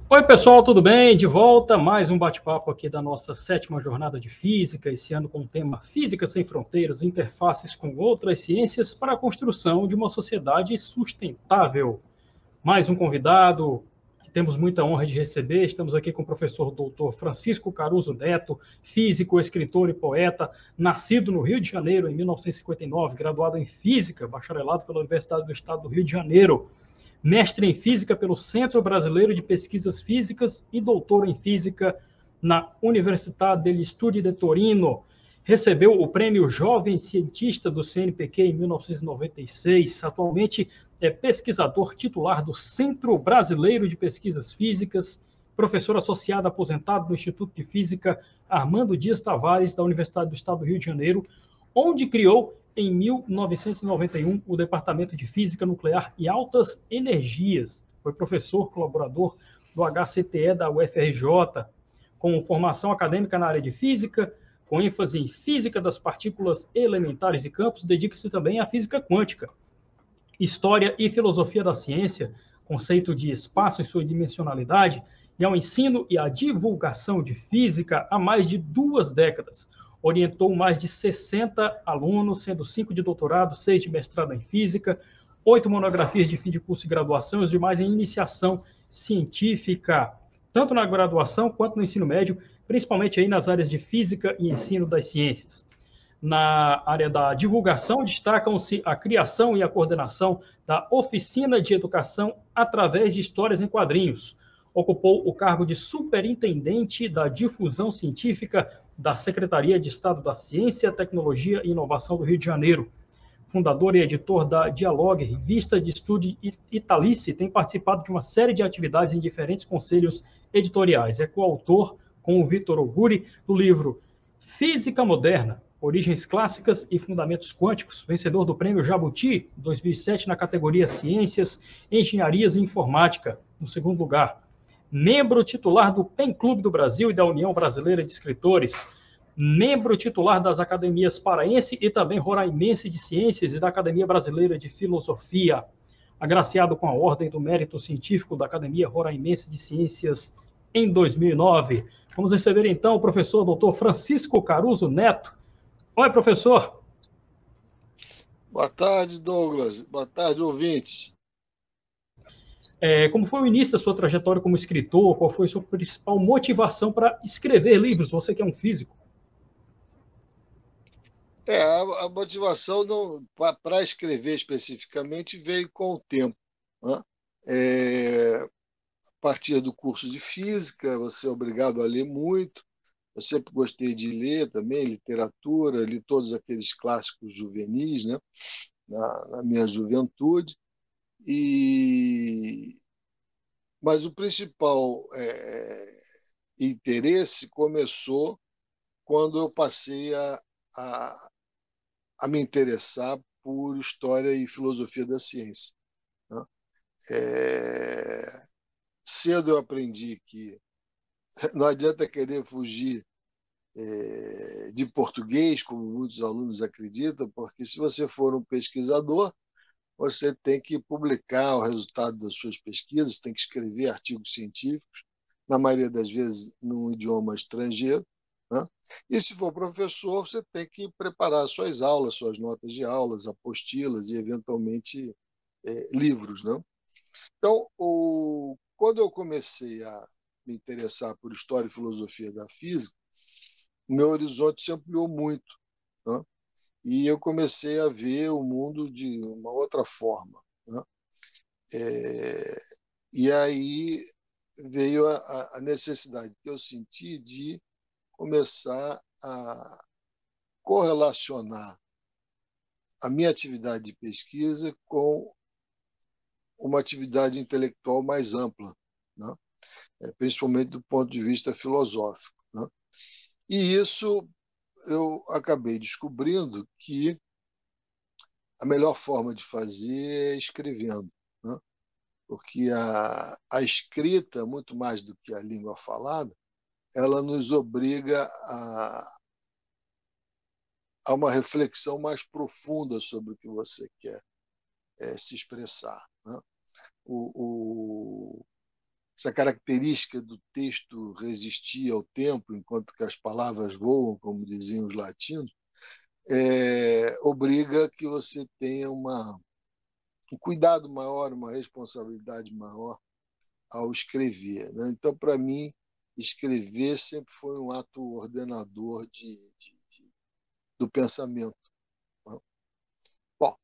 Oi, pessoal, tudo bem? De volta, mais um bate-papo aqui da nossa sétima jornada de física, esse ano com o tema Física Sem Fronteiras, interfaces com outras ciências para a construção de uma sociedade sustentável. Mais um convidado que temos muita honra de receber. Estamos aqui com o professor doutor Francisco Caruso Neto, físico, escritor e poeta, nascido no Rio de Janeiro em 1959, graduado em Física, bacharelado pela Universidade do Estado do Rio de Janeiro, mestre em Física pelo Centro Brasileiro de Pesquisas Físicas e doutor em Física na Universidade degli Studi de Torino. Recebeu o prêmio Jovem Cientista do CNPq em 1996. Atualmente é pesquisador titular do Centro Brasileiro de Pesquisas Físicas, professor associado aposentado no Instituto de Física Armando Dias Tavares, da Universidade do Estado do Rio de Janeiro, onde criou em 1991 o Departamento de Física Nuclear e Altas Energias. Foi professor colaborador do HCTE da UFRJ, com formação acadêmica na área de física, com ênfase em física das partículas elementares e campos, dedica-se também à física quântica, história e filosofia da ciência, conceito de espaço e sua dimensionalidade, e ao ensino e à divulgação de física há mais de 2 décadas. Orientou mais de 60 alunos, sendo 5 de doutorado, 6 de mestrado em física, 8 monografias de fim de curso e graduação, e os demais em iniciação científica, tanto na graduação quanto no ensino médio, principalmente aí nas áreas de física e ensino das ciências. Na área da divulgação, destacam-se a criação e a coordenação da Oficina de Educação através de Histórias em Quadrinhos. Ocupou o cargo de superintendente da difusão científica da Secretaria de Estado da Ciência, Tecnologia e Inovação do Rio de Janeiro. Fundador e editor da Dialogue, revista de estudo Italice, tem participado de uma série de atividades em diferentes conselhos editoriais. É coautor, com o Vitor Oguri, do livro Física Moderna, Origens Clássicas e Fundamentos Quânticos, vencedor do Prêmio Jabuti 2007 na categoria Ciências, Engenharias e Informática, no segundo lugar. Membro titular do PEN Clube do Brasil e da União Brasileira de Escritores, membro titular das Academias Paraense e também Roraimense de Ciências e da Academia Brasileira de Filosofia, agraciado com a Ordem do Mérito Científico da Academia Roraimense de Ciências em 2009. Vamos receber então o professor Dr. Francisco Caruso Neto. Oi, professor. Boa tarde, Douglas. Boa tarde, ouvintes. Como foi o início da sua trajetória como escritor? Qual foi a sua principal motivação para escrever livros? Você que é um físico. A motivação para escrever especificamente veio com o tempo, né? A partir do curso de física, você é obrigado a ler muito. Eu sempre gostei de ler também, literatura, li todos aqueles clássicos juvenis, né? Na minha juventude. E... Mas o principal interesse começou quando eu passei a, a me interessar por história e filosofia da ciência, né? Cedo eu aprendi que não adianta querer fugir de português, como muitos alunos acreditam, porque se você for um pesquisador, você tem que publicar o resultado das suas pesquisas, tem que escrever artigos científicos, na maioria das vezes num idioma estrangeiro, né? E se for professor, você tem que preparar suas aulas, suas notas de aulas, apostilas e, eventualmente, livros, né? Então, quando eu comecei a me interessar por história e filosofia da física, o meu horizonte se ampliou muito, né? E eu comecei a ver o mundo de uma outra forma, né? É, e aí veio a necessidade que eu senti de começar a correlacionar a minha atividade de pesquisa com uma atividade intelectual mais ampla, né? Principalmente do ponto de vista filosófico, né? E isso eu acabei descobrindo que a melhor forma de fazer é escrevendo, né? Porque a escrita, muito mais do que a língua falada, ela nos obriga a uma reflexão mais profunda sobre o que você quer se expressar, né? O, essa característica do texto resistir ao tempo, enquanto que as palavras voam, como diziam os latinos, obriga que você tenha um cuidado maior, uma responsabilidade maior ao escrever, né? Então, para mim, escrever sempre foi um ato ordenador do pensamento, né? Bom,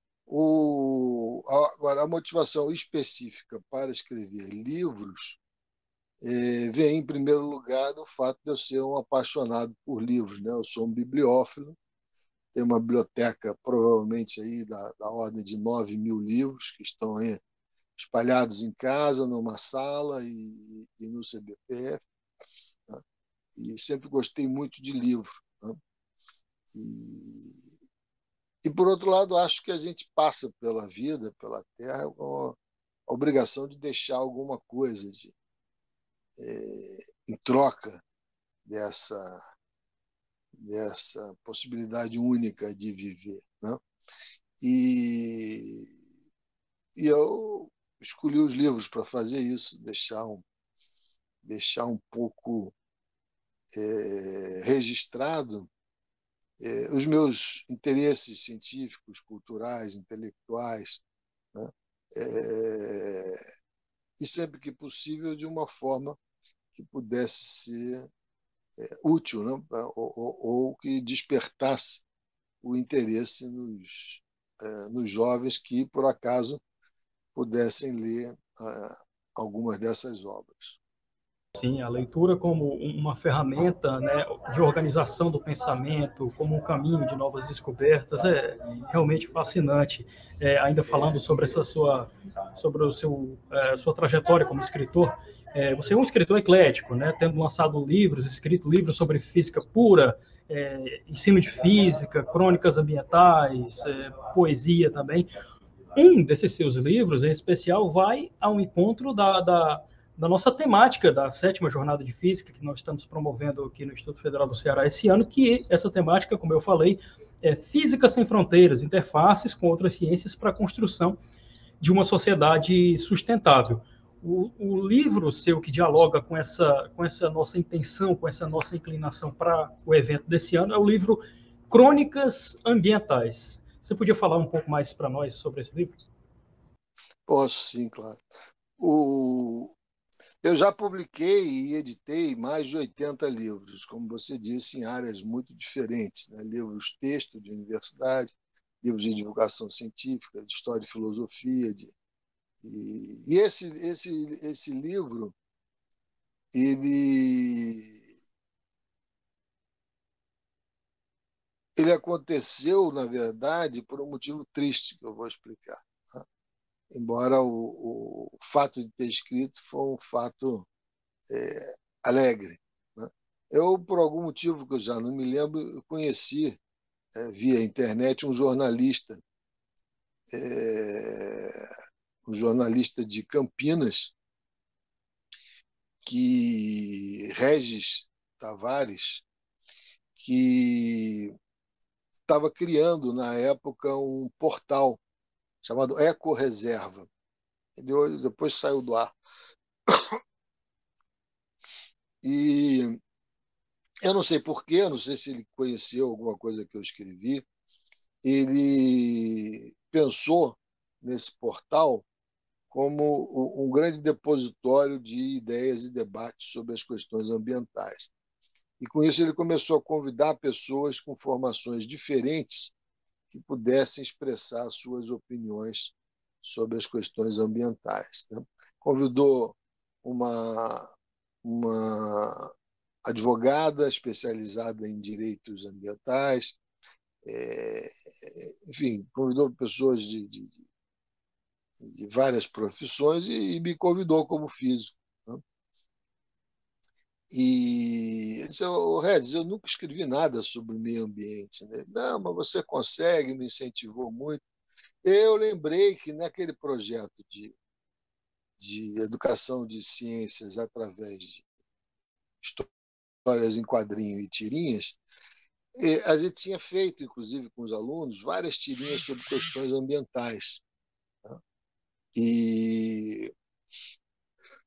agora, a motivação específica para escrever livros vem, em primeiro lugar, do fato de eu ser um apaixonado por livros, né? Eu sou um bibliófilo, tenho uma biblioteca provavelmente aí da ordem de 9.000 livros que estão aí espalhados em casa, numa sala e no CBPF, né? E sempre gostei muito de livro, né? Por outro lado, acho que a gente passa pela vida, pela Terra, com a obrigação de deixar alguma coisa em troca dessa possibilidade única de viver, né? E, e eu escolhi os livros para fazer isso, deixar um pouco registrado os meus interesses científicos, culturais, intelectuais, né? E sempre que possível de uma forma que pudesse ser útil, né? Ou que despertasse o interesse nos jovens que, por acaso, pudessem ler algumas dessas obras. Sim, a leitura como uma ferramenta, né, de organização do pensamento, como um caminho de novas descobertas, é realmente fascinante. Ainda falando sobre sobre sua trajetória como escritor, você é um escritor eclético, né, tendo lançado livros, escrito livros sobre física pura, ensino de física, crônicas ambientais, poesia também. Um desses seus livros, em especial, vai ao encontro da nossa temática da sétima jornada de física que nós estamos promovendo aqui no Instituto Federal do Ceará esse ano, que essa temática, como eu falei, é Física Sem Fronteiras, interfaces com outras ciências para a construção de uma sociedade sustentável. O livro seu que dialoga com essa nossa intenção, com essa nossa inclinação para o evento desse ano, é o livro Crônicas Ambientais. Você podia falar um pouco mais para nós sobre esse livro? Posso, sim, claro. Eu já publiquei e editei mais de 80 livros, como você disse, em áreas muito diferentes, né? Livros texto de universidade, livros de divulgação científica, de história e filosofia. E esse livro, ele, ele aconteceu, na verdade, por um motivo triste que eu vou explicar, né? Embora o fato de ter escrito foi um fato alegre, né? Eu, por algum motivo que eu já não me lembro, eu conheci via internet é, um jornalista de Campinas, Regis Tavares, que estava criando, na época, um portal chamado Eco Reserva. Ele depois saiu do ar. E eu não sei porquê, não sei se ele conheceu alguma coisa que eu escrevi, ele pensou nesse portal como um grande depositório de ideias e debates sobre as questões ambientais. E com isso ele começou a convidar pessoas com formações diferentes que pudessem expressar suas opiniões sobre as questões ambientais, né? Convidou uma advogada especializada em direitos ambientais, enfim, convidou pessoas de várias profissões e me convidou como físico, né? E ele disse: Regis, eu nunca escrevi nada sobre o meio ambiente, né? Não, mas você consegue, me incentivou muito. Eu lembrei que naquele projeto de educação de ciências através de histórias em quadrinho e tirinhas, a gente tinha feito, inclusive com os alunos, várias tirinhas sobre questões ambientais, né? E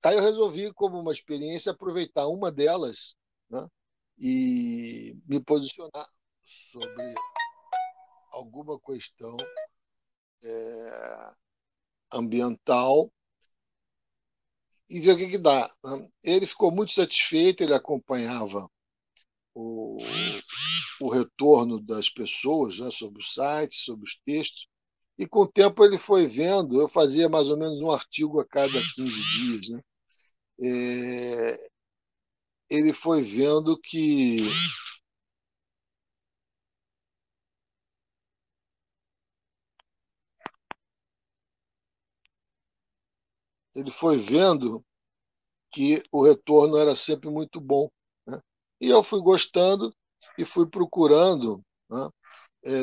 Aí eu resolvi, como uma experiência, aproveitar uma delas, né, e me posicionar sobre alguma questão ambiental e ver o que dá, né? Ele ficou muito satisfeito, ele acompanhava o, o retorno das pessoas, né, sobre o site, sobre os textos, e com o tempo ele foi vendo, eu fazia mais ou menos um artigo a cada 15 dias, né? Ele foi vendo que o retorno era sempre muito bom, né? E eu fui gostando e fui procurando, né,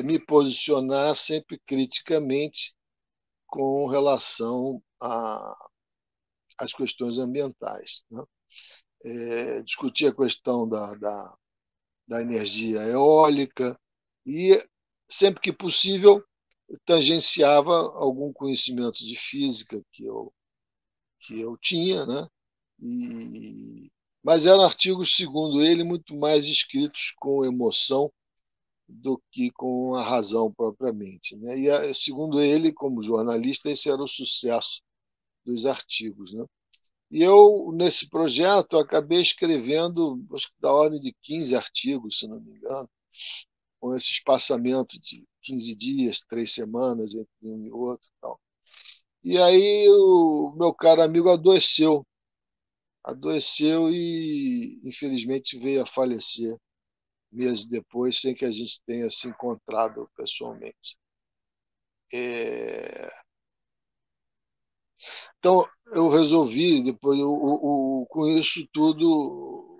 me posicionar sempre criticamente com relação às questões ambientais, né? Discutir a questão da energia eólica e, sempre que possível, tangenciava algum conhecimento de física que eu tinha, né? Mas eram artigos, segundo ele, muito mais escritos com emoção do que com a razão propriamente, né? E, segundo ele, como jornalista, esse era o sucesso dos artigos, né? E eu, nesse projeto, acabei escrevendo, acho que da ordem de 15 artigos, se não me engano, com esse espaçamento de 15 dias, 3 semanas entre um e outro. Tal. E aí o meu caro amigo adoeceu e, infelizmente, veio a falecer meses depois, sem que a gente tenha se encontrado pessoalmente. Então, eu resolvi, depois, com isso tudo,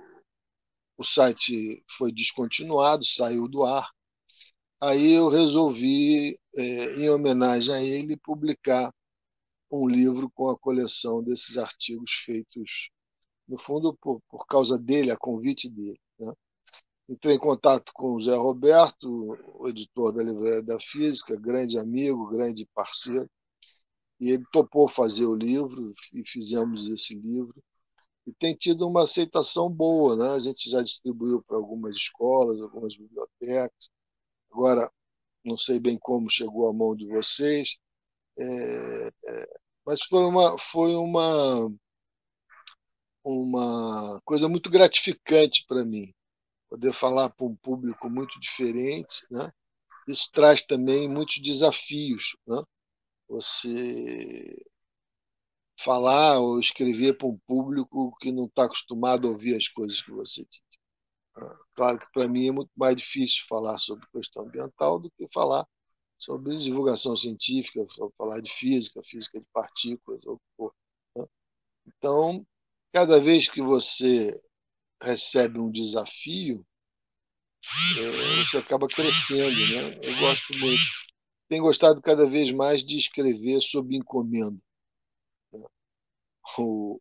o site foi descontinuado, saiu do ar. Aí eu resolvi, em homenagem a ele, publicar um livro com a coleção desses artigos feitos, no fundo, por causa dele, a convite dele, né? Entrei em contato com o Zé Roberto, o editor da Livraria da Física, grande amigo, grande parceiro, e ele topou fazer o livro e fizemos esse livro. E tem tido uma aceitação boa, né? A gente já distribuiu para algumas escolas, algumas bibliotecas. Agora, não sei bem como chegou à mão de vocês, mas foi uma coisa muito gratificante para mim, poder falar para um público muito diferente, né? Isso traz também muitos desafios, né? Você falar ou escrever para um público que não está acostumado a ouvir as coisas que você diz, né? Claro que para mim é muito mais difícil falar sobre questão ambiental do que falar sobre divulgação científica, falar de física, física de partículas, ou o que for, né? Então, cada vez que você recebe um desafio, você acaba crescendo, né? Eu gosto muito. Tenho gostado cada vez mais de escrever sob encomenda. O,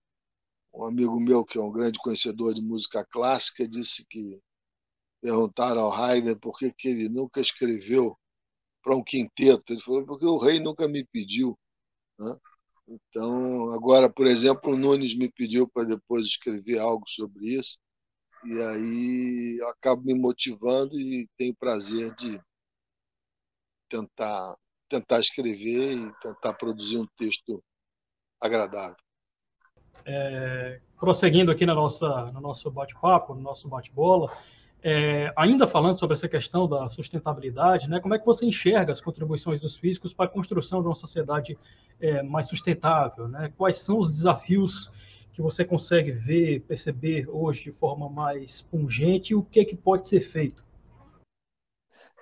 um amigo meu, que é um grande conhecedor de música clássica, disse que perguntaram ao Haydn por que ele nunca escreveu para um quinteto. Ele falou, porque o rei nunca me pediu, né? Então, agora, por exemplo, o Nunes me pediu para depois escrever algo sobre isso, e aí eu acabo me motivando e tenho prazer de tentar, tentar escrever e tentar produzir um texto agradável. Prosseguindo aqui no nosso bate-papo, no nosso bate-bola, ainda falando sobre essa questão da sustentabilidade, né, como é que você enxerga as contribuições dos físicos para a construção de uma sociedade mais sustentável? Né? Quais são os desafios que você consegue ver, perceber hoje de forma mais pungente e o que pode ser feito?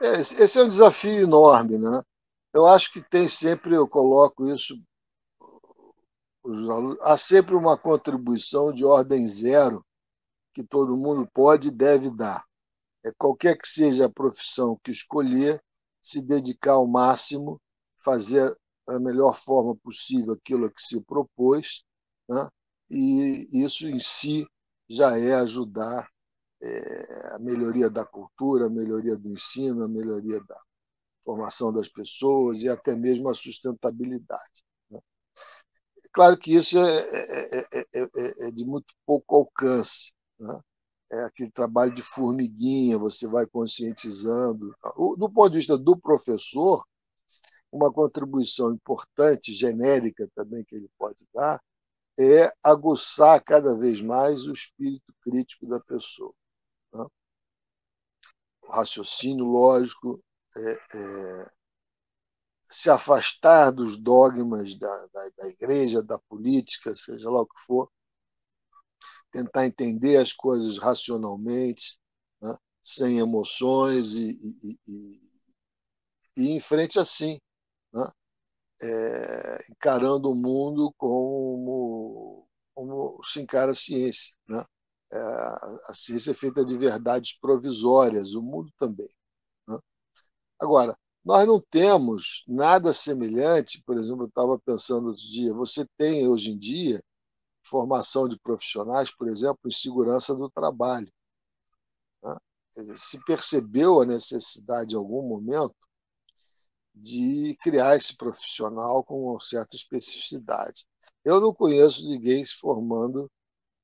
Esse é um desafio enorme, né? Eu acho que tem sempre, eu coloco isso, há sempre uma contribuição de ordem zero que todo mundo pode e deve dar. Qualquer que seja a profissão que escolher, se dedicar ao máximo, fazer da melhor forma possível aquilo a que se propôs, né? E isso em si já é ajudar a melhoria da cultura, a melhoria do ensino, a melhoria da formação das pessoas e até mesmo a sustentabilidade, né? Claro que isso é de muito pouco alcance, né? É aquele trabalho de formiguinha, você vai conscientizando. Do ponto de vista do professor, uma contribuição importante, genérica também, que ele pode dar, é aguçar cada vez mais o espírito crítico da pessoa, né? O raciocínio lógico, se afastar dos dogmas da igreja, da política, seja lá o que for, tentar entender as coisas racionalmente, né? Sem emoções e em frente assim, né? Encarando o mundo como se encara a ciência, né? A ciência é feita de verdades provisórias, o mundo também, né? Agora, nós não temos nada semelhante, por exemplo, eu estava pensando outro dia, você tem hoje em dia formação de profissionais, por exemplo, em segurança do trabalho, né? Se percebeu a necessidade, em algum momento, de criar esse profissional com uma certa especificidade. Eu não conheço ninguém se formando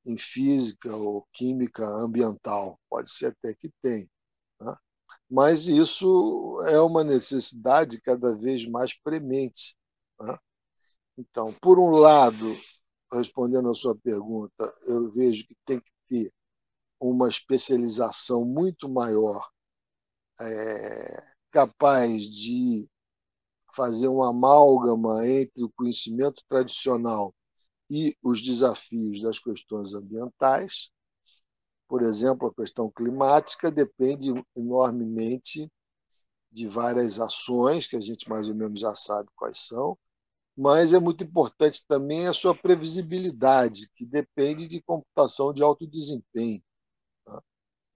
em física ou química ambiental, pode ser até que tem, né? Mas isso é uma necessidade cada vez mais premente, né? Então, por um lado, respondendo à sua pergunta, eu vejo que tem que ter uma especialização muito maior, capaz de fazer uma amálgama entre o conhecimento tradicional e os desafios das questões ambientais. Por exemplo, a questão climática depende enormemente de várias ações, que a gente mais ou menos já sabe quais são, mas é muito importante também a sua previsibilidade, que depende de computação de alto desempenho, né?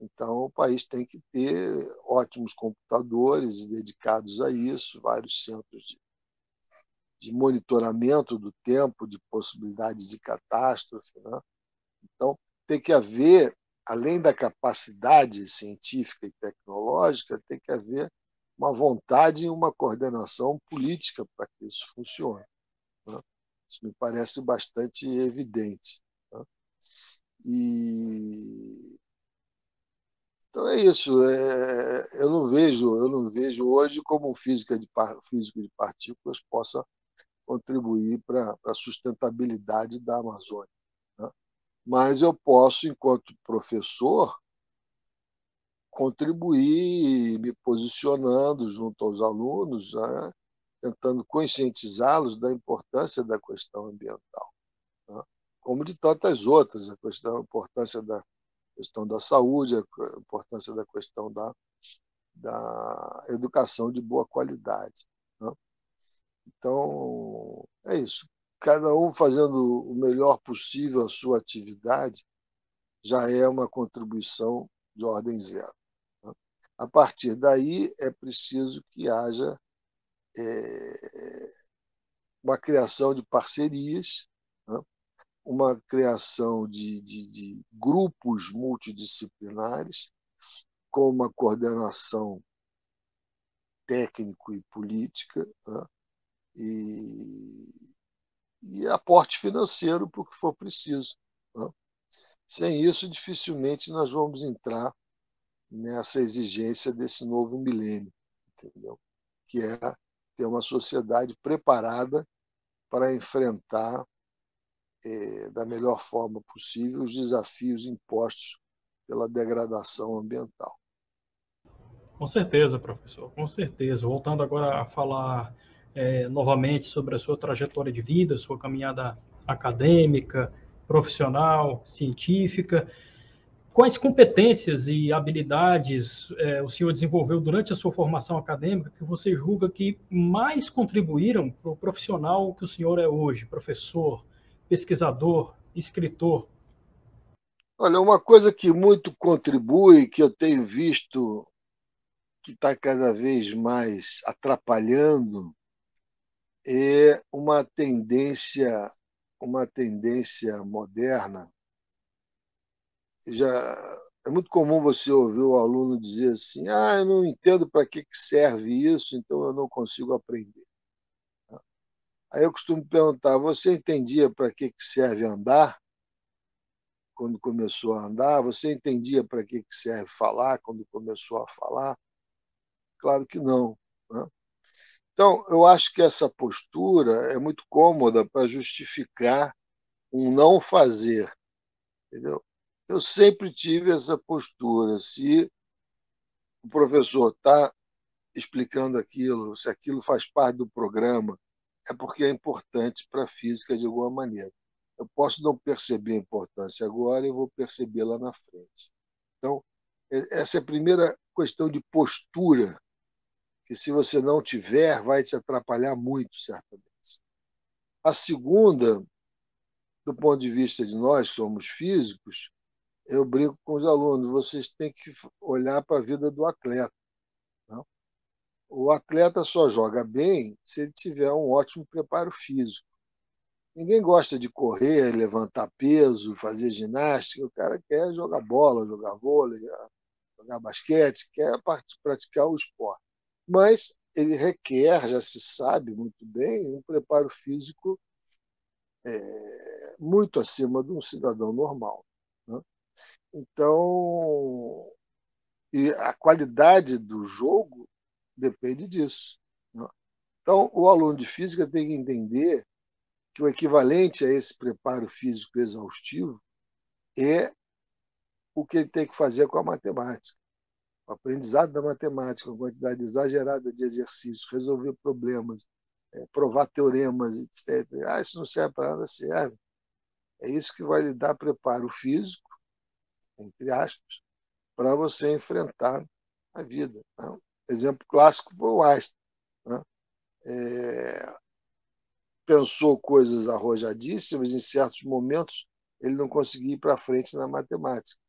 Então, o país tem que ter ótimos computadores dedicados a isso, vários centros de monitoramento do tempo, de possibilidades de catástrofe, né? Então, tem que haver, além da capacidade científica e tecnológica, tem que haver uma vontade e uma coordenação política para que isso funcione, né? Isso me parece bastante evidente, né? E então é isso. Eu não vejo hoje como um físico de partículas possa contribuir para a sustentabilidade da Amazônia, né? Mas eu posso, enquanto professor, contribuir me posicionando junto aos alunos, né? Tentando conscientizá-los da importância da questão ambiental, né? Como de tantas outras, a importância da questão da saúde, a importância da questão da educação de boa qualidade, né? Então, é isso. Cada um fazendo o melhor possível a sua atividade já é uma contribuição de ordem zero, né? A partir daí, é preciso que haja uma criação de parcerias, né? Uma criação de grupos multidisciplinares com uma coordenação técnico e política, né? E, e aporte financeiro para o que for preciso, né? Sem isso, dificilmente nós vamos entrar nessa exigência desse novo milênio, entendeu? Que é ter uma sociedade preparada para enfrentar da melhor forma possível os desafios impostos pela degradação ambiental. Com certeza, professor, com certeza. Voltando agora a falar novamente sobre a sua trajetória de vida, sua caminhada acadêmica, profissional, científica, quais competências e habilidades o senhor desenvolveu durante a sua formação acadêmica que você julga que mais contribuíram para o profissional que o senhor é hoje, professor, pesquisador, escritor? Olha, uma coisa que muito contribui, que eu tenho visto que está cada vez mais atrapalhando, é uma tendência moderna. Já é muito comum você ouvir o aluno dizer assim: "Ah, eu não entendo para que serve isso, então eu não consigo aprender", Aí eu costumo perguntar: você entendia para que serve andar quando começou a andar? Você entendia para que serve falar quando começou a falar? Claro que não, né? Então, eu acho que essa postura é muito cômoda para justificar um não fazer, entendeu? Eu sempre tive essa postura. Se o professor está explicando aquilo, se aquilo faz parte do programa, é porque é importante para a física de alguma maneira. Eu posso não perceber a importância agora e vou perceber lá na frente. Então, essa é a primeira questão de postura, que se você não tiver, vai te atrapalhar muito, certamente. A segunda, do ponto de vista de nós, que somos físicos, eu brinco com os alunos, vocês têm que olhar para a vida do atleta. Não? O atleta só joga bem se ele tiver um ótimo preparo físico. Ninguém gosta de correr, levantar peso, fazer ginástica. O cara quer jogar bola, jogar vôlei, jogar basquete, quer praticar o esporte. Mas ele requer, já se sabe muito bem, um preparo físico muito acima de um cidadão normal. Né? Então, e a qualidade do jogo depende disso. Né? Então, o aluno de física tem que entender que o equivalente a esse preparo físico exaustivo é o que ele tem que fazer com a matemática. O aprendizado da matemática, a quantidade exagerada de exercícios, resolver problemas, provar teoremas, etc. Isso não serve para nada, serve. É isso que vai lhe dar preparo físico, entre aspas, para você enfrentar a vida. Né? Exemplo clássico foi o Einstein. Né? Pensou coisas arrojadíssimas, em certos momentos ele não conseguia ir para frente na matemática.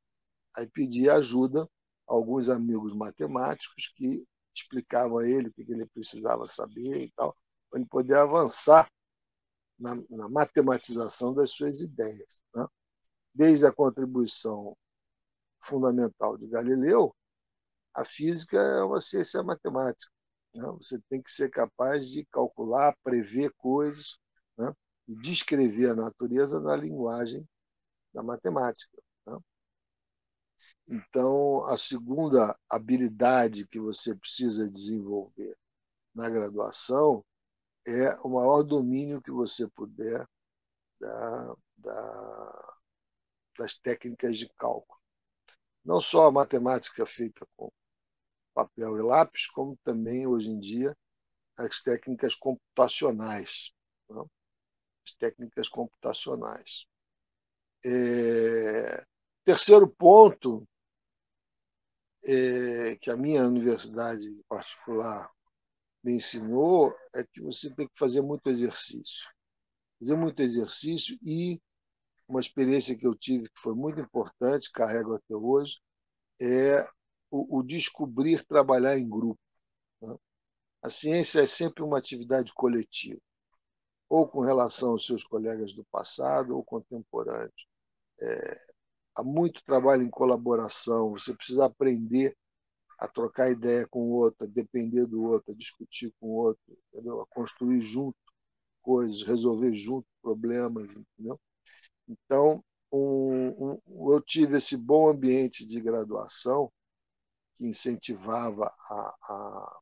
Aí pedia ajuda a alguns amigos matemáticos que explicavam a ele o que ele precisava saber e tal, para ele poder avançar na matematização das suas ideias. Né? Desde a contribuição fundamental de Galileu, a física é uma ciência matemática. Né? Você tem que ser capaz de calcular, prever coisas, né? E descrever a natureza na linguagem da matemática. Né? Então, a segunda habilidade que você precisa desenvolver na graduação é o maior domínio que você puder da, da, das técnicas de cálculo. Não só a matemática feita com papel e lápis, como também, hoje em dia, as técnicas computacionais. Né? As técnicas computacionais. Terceiro ponto que a minha universidade particular me ensinou é que você tem que fazer muito exercício. Fazer muito exercício e uma experiência que eu tive que foi muito importante, carrego até hoje, é o descobrir trabalhar em grupo. Né? A ciência é sempre uma atividade coletiva, ou com relação aos seus colegas do passado ou contemporâneos. Há muito trabalho em colaboração, você precisa aprender a trocar ideia com o outro, a depender do outro, a discutir com o outro, entendeu? A construir junto coisas, resolver junto problemas, entendeu? Então, eu tive esse bom ambiente de graduação que incentivava a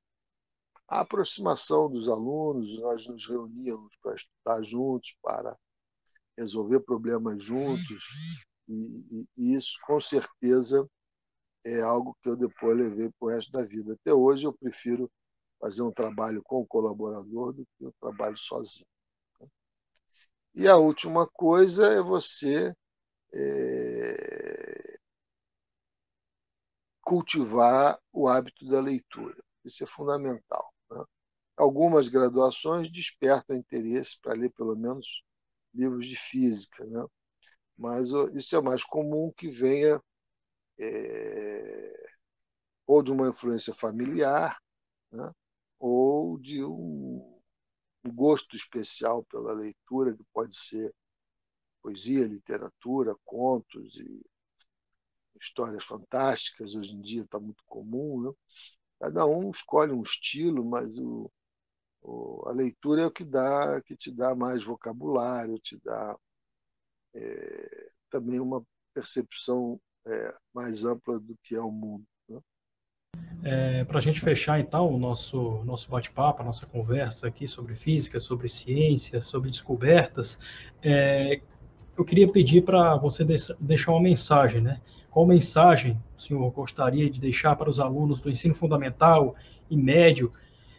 aproximação dos alunos, nós nos reuníamos para estudar juntos, para resolver problemas juntos, e isso, com certeza, é algo que eu depois levei para o resto da vida. Até hoje, eu prefiro fazer um trabalho com o colaborador do que um trabalho sozinho. E a última coisa é você cultivar o hábito da leitura. Isso é fundamental. Né? Algumas graduações despertam interesse para ler pelo menos livros de física, né? Mas isso é mais comum que venha ou de uma influência familiar, né? Ou de um gosto especial pela leitura, que pode ser poesia, literatura, contos e histórias fantásticas. Hoje em dia está muito comum. Né? Cada um escolhe um estilo, mas A leitura é o que te dá mais vocabulário, te dá também uma percepção mais ampla do que é o mundo, né? Para a gente fechar, então, o nosso bate-papo, a nossa conversa aqui sobre física, sobre ciência, sobre descobertas, eu queria pedir para você deixar uma mensagem, né? Qual mensagem o senhor gostaria de deixar para os alunos do ensino fundamental e médio,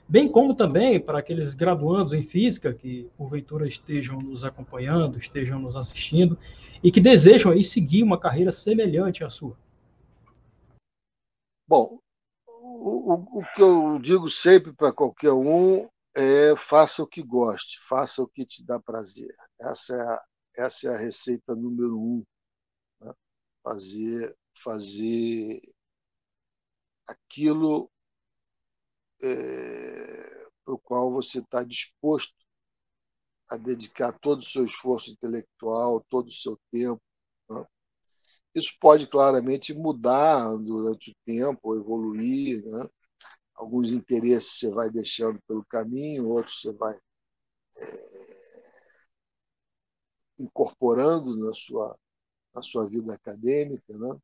bem como também para aqueles graduandos em física que, porventura, estejam nos acompanhando, estejam nos assistindo e que desejam aí seguir uma carreira semelhante à sua? Bom, o que eu digo sempre para qualquer um é faça o que goste, faça o que te dá prazer. Essa é a receita número um, né? Fazer aquilo para o qual você está disposto a dedicar todo o seu esforço intelectual, todo o seu tempo, né? Isso pode claramente mudar durante o tempo, evoluir, né? Alguns interesses você vai deixando pelo caminho, outros você vai incorporando na sua vida acadêmica, né?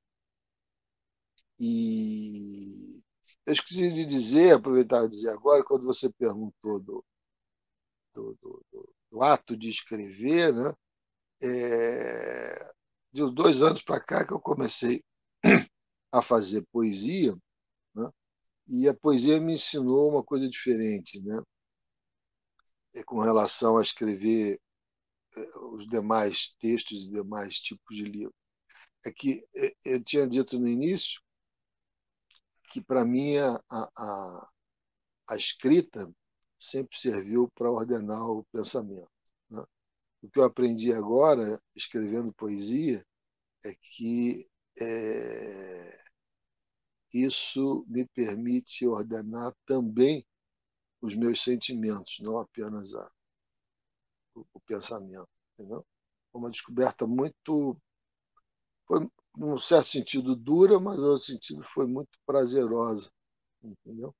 E eu esqueci de dizer, aproveitar de dizer agora, quando você perguntou do ato de escrever, né? De uns 2 anos para cá que eu comecei a fazer poesia, né? E a poesia me ensinou uma coisa diferente, né? Com relação a escrever os demais textos e demais tipos de livro. É que eu tinha dito no início que, para mim, a escrita sempre serviu para ordenar o pensamento, né? O que eu aprendi agora, escrevendo poesia, é que isso me permite ordenar também os meus sentimentos, não apenas o pensamento. Entendeu? Foi uma descoberta muito. Foi, num certo sentido, dura, mas, no outro sentido, foi muito prazerosa. Entendeu?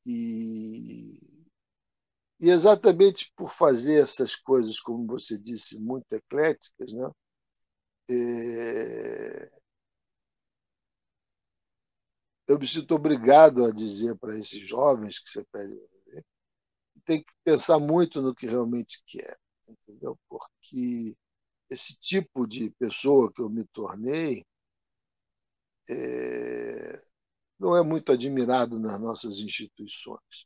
E, e exatamente por fazer essas coisas, como você disse, muito ecléticas, né? É, eu me sinto obrigado a dizer para esses jovens que você pede, tem que pensar muito no que realmente quer, entendeu? Porque esse tipo de pessoa que eu me tornei é, não é muito admirado nas nossas instituições,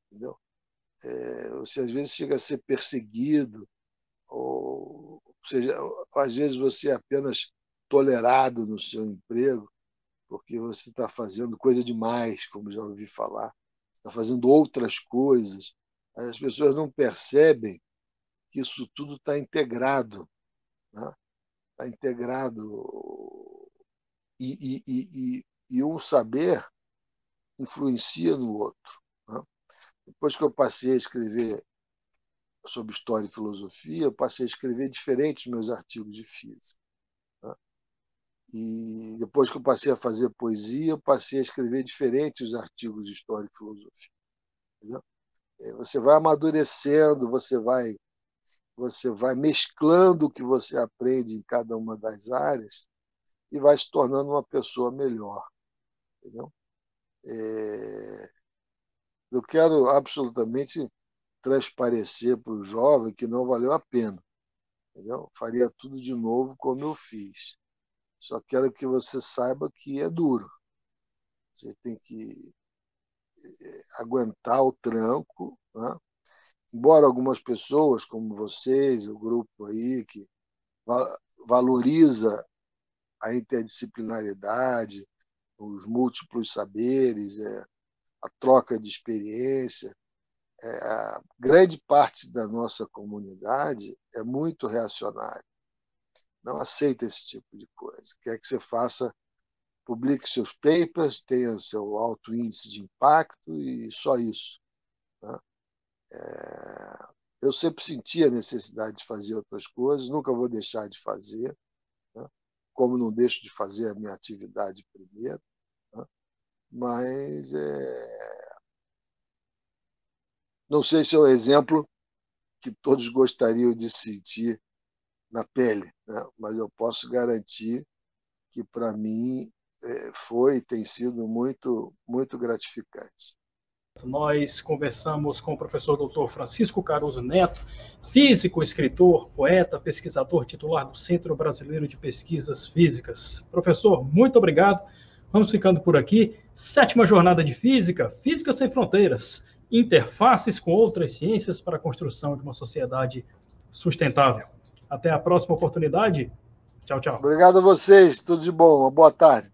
entendeu? Você às vezes chega a ser perseguido, ou seja, às vezes você é apenas tolerado no seu emprego porque você está fazendo coisa demais, como já ouvi falar, está fazendo outras coisas. As pessoas não percebem que isso tudo está integrado, né? Está integrado e um saber influencia no outro, né? Depois que eu passei a escrever sobre história e filosofia, eu passei a escrever diferentes meus artigos de física, né? E depois que eu passei a fazer poesia, eu passei a escrever diferentes artigos de história e filosofia. Entendeu? Você vai amadurecendo, você vai mesclando o que você aprende em cada uma das áreas e vai se tornando uma pessoa melhor. Entendeu? Eu quero absolutamente transparecer para o jovem que não valeu a pena. Entendeu? Faria tudo de novo como eu fiz. Só quero que você saiba que é duro. Você tem que aguentar o tranco, né? Embora algumas pessoas, como vocês, o grupo aí, que valoriza a interdisciplinaridade, os múltiplos saberes, a troca de experiência, a grande parte da nossa comunidade é muito reacionária, não aceita esse tipo de coisa. Quer que você faça, publique seus papers, tenha seu alto índice de impacto e só isso, né? Eu sempre senti a necessidade de fazer outras coisas, nunca vou deixar de fazer, né? Como não deixo de fazer a minha atividade primeiro, né? Mas Não sei se é o exemplo que todos gostariam de sentir na pele, né? Mas eu posso garantir que, para mim, foi e tem sido muito, muito gratificante. Nós conversamos com o professor Dr. Francisco Caruso Neto, físico, escritor, poeta, pesquisador titular do Centro Brasileiro de Pesquisas Físicas. Professor, muito obrigado. Vamos ficando por aqui. 7ª jornada de física, Física Sem Fronteiras, interfaces com outras ciências para a construção de uma sociedade sustentável. Até a próxima oportunidade. Tchau, tchau. Obrigado a vocês, tudo de bom, uma boa tarde.